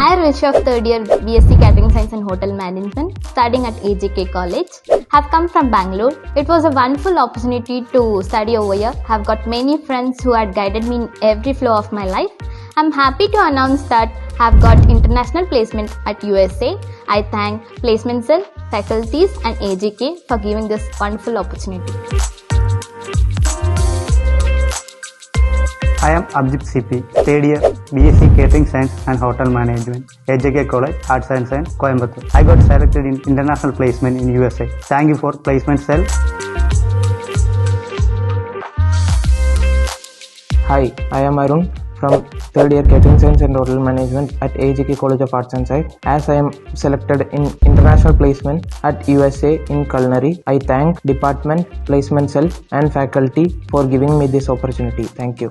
I, Rishabh, third year BSc Catering Science and Hotel Management, studying at AJK College. Have come from Bangalore. It was a wonderful opportunity to study over here. Have got many friends who had guided me in every flow of my life. I'm happy to announce that have got international placement at USA. I thank Placement Cell, faculties and AJK for giving this wonderful opportunity. I am Abhijit CP, third year BSc Catering Science and Hotel Management, AJK College, Arts Science and Coimbatore. I got selected in international placement in USA. Thank you for Placement Cell. Hi, I am Arun from third year Catering Science and Hotel Management at AJK College of Arts and Science. As I am selected in international placement at USA in culinary, I thank department, placement cell and faculty for giving me this opportunity. Thank you.